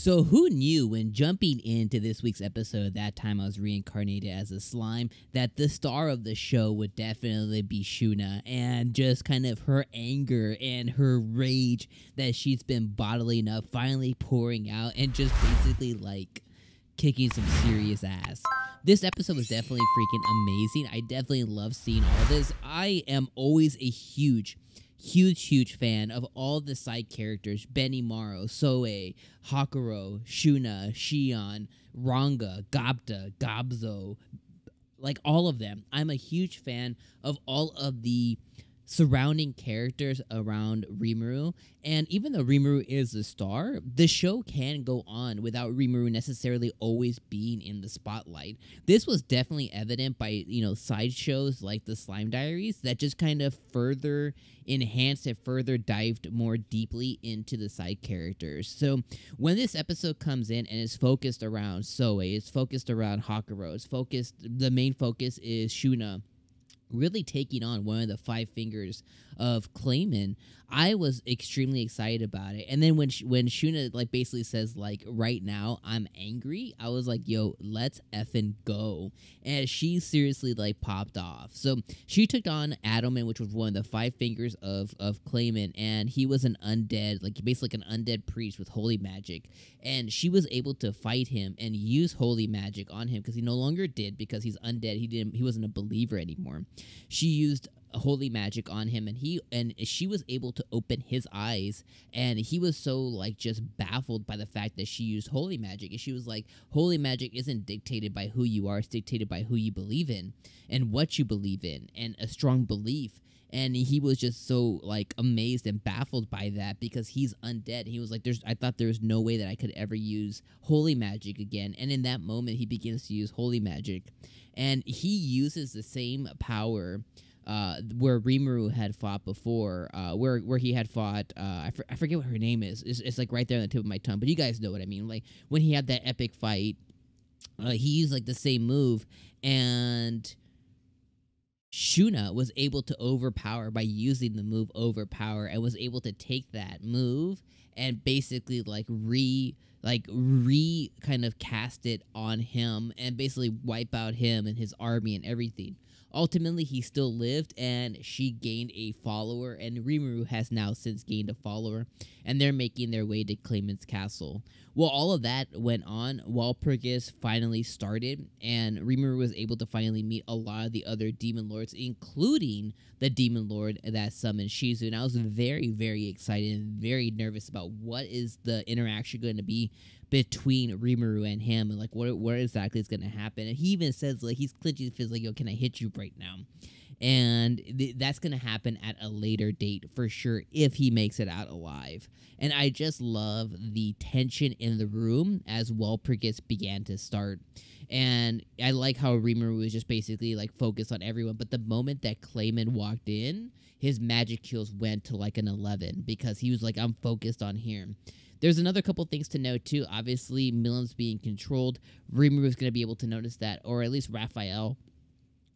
So who knew when jumping into this week's episode, that time I was reincarnated as a slime, that the star of the show would definitely be Shuna, and just kind of her anger and her rage that she's been bottling up finally pouring out and just basically like kicking some serious ass. This episode was definitely freaking amazing. I definitely love seeing all this. I am always a huge fan of all the side characters: Benimaru, Soe, Hakuro, Shuna, Shion, Ranga, Gabta, Gabzo, like all of them. I'm a huge fan of all of the surrounding characters around Rimuru, and even though Rimuru is the star, the show can go on without Rimuru necessarily always being in the spotlight. This was definitely evident by, side shows like the Slime Diaries that just kind of further enhanced and further dived more deeply into the side characters. So when this episode comes in and is focused around Soe, it's focused around Hakuro, the main focus is Shuna really taking on one of the five fingers of clayman, I was extremely excited about it. And then when Shuna like basically says like, right now I'm angry, I was like, yo, let's effing go. And she seriously like popped off. So she took on Adelman, which was one of the five fingers of clayman, and he was an undead, like basically like an undead priest with holy magic. And she was able to fight him and use holy magic on him because he no longer did, because he's undead. He wasn't a believer anymore. She used holy magic on him, and she was able to open his eyes, and he was so like just baffled by the fact that she used holy magic. And she was like, holy magic isn't dictated by who you are, it's dictated by who you believe in and what you believe in, and a strong belief. And he was just so like amazed and baffled by that because he's undead. He was like, I thought there was no way that I could ever use holy magic again. And in that moment, he begins to use holy magic, and he uses the same power where Rimuru had fought before, where he had fought, I forget what her name is. It's like right there on the tip of my tongue, but you guys know what I mean. Like when he had that epic fight, he used like the same move, and Shuna was able to overpower by using the move overpower, and was able to take that move and basically like re kind of cast it on him and basically wipe out him and his army and everything. Ultimately, he still lived, and she gained a follower, and Rimuru has now since gained a follower, and they're making their way to Clayman's castle. Well, all of that went on. WALPURGIS finally started, and Rimuru was able to finally meet a lot of the other demon lords, including the demon lord that summoned Shizu. And I was very, very excited and very nervous about what is the interaction going to be between Rimuru and him, and like what exactly is going to happen. And he even says, like, he's clinching his fist, like, yo, can I hit you right now? And that's going to happen at a later date for sure if he makes it out alive. And I just love the tension in the room as WALPURGIS began to start. And I like how Rimuru was just basically like focused on everyone. But the moment that Clayman walked in, his magic kills went to like an 11 because he was like, I'm focused on him. There's another couple things to note, too. Obviously, Milan's being controlled. Rimuru is going to be able to notice that, or at least Raphael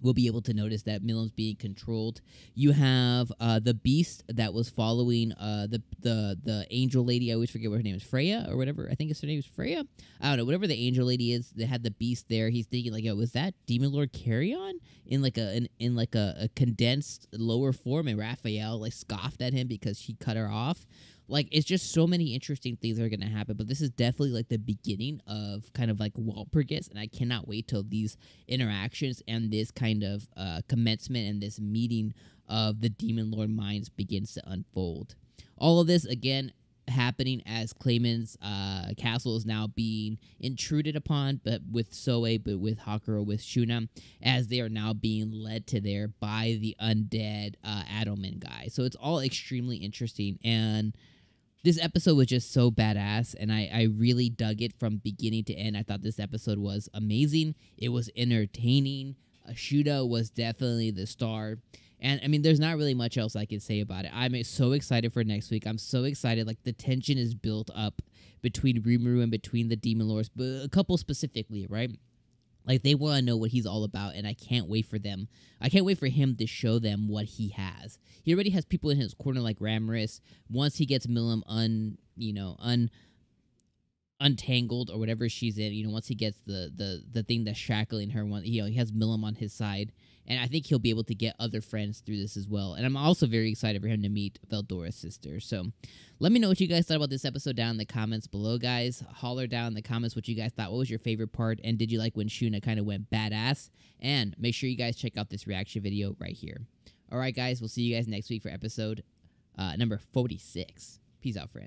will be able to notice that Milan's being controlled. You have the beast that was following the angel lady. I always forget what her name is. Freya or whatever. I think her name is Freya. I don't know. Whatever the angel lady is, they had the beast there. He's thinking like, yo, was that Demon Lord Carrion in like a condensed lower form? And Raphael like scoffed at him because she cut her off. Like, it's just so many interesting things that are going to happen. But this is definitely, like, the beginning of kind of, like, WALPURGIS. And I cannot wait till these interactions and this kind of commencement and this meeting of the Demon Lord minds begins to unfold. All of this, again, happening as Clayman's castle is now being intruded upon, but with Soe, but with Hakuro, with Shuna, as they are now being led to there by the undead Adelman guy. So it's all extremely interesting, and this episode was just so badass, and I really dug it from beginning to end. I thought this episode was amazing. It was entertaining. Shuna was definitely the star. And, I mean, there's not really much else I can say about it. I'm so excited for next week. I'm so excited. Like, the tension is built up between Rimuru and between the Demon Lords, but a couple specifically, right? Like, they want to know what he's all about, and I can't wait for them. I can't wait for him to show them what he has. He already has people in his corner like Ramrus. Once he gets Milim untangled or whatever she's in, once he gets the thing that's shackling her, he has Milim on his side, and I think he'll be able to get other friends through this as well. And I'm also very excited for him to meet Veldora's sister. So let me know what you guys thought about this episode down in the comments below, guys. Holler down in the comments what you guys thought. What was your favorite part, and did you like when Shuna kind of went badass? And make sure you guys check out this reaction video right here. All right, guys, we'll see you guys next week for episode number 46. Peace out, friend.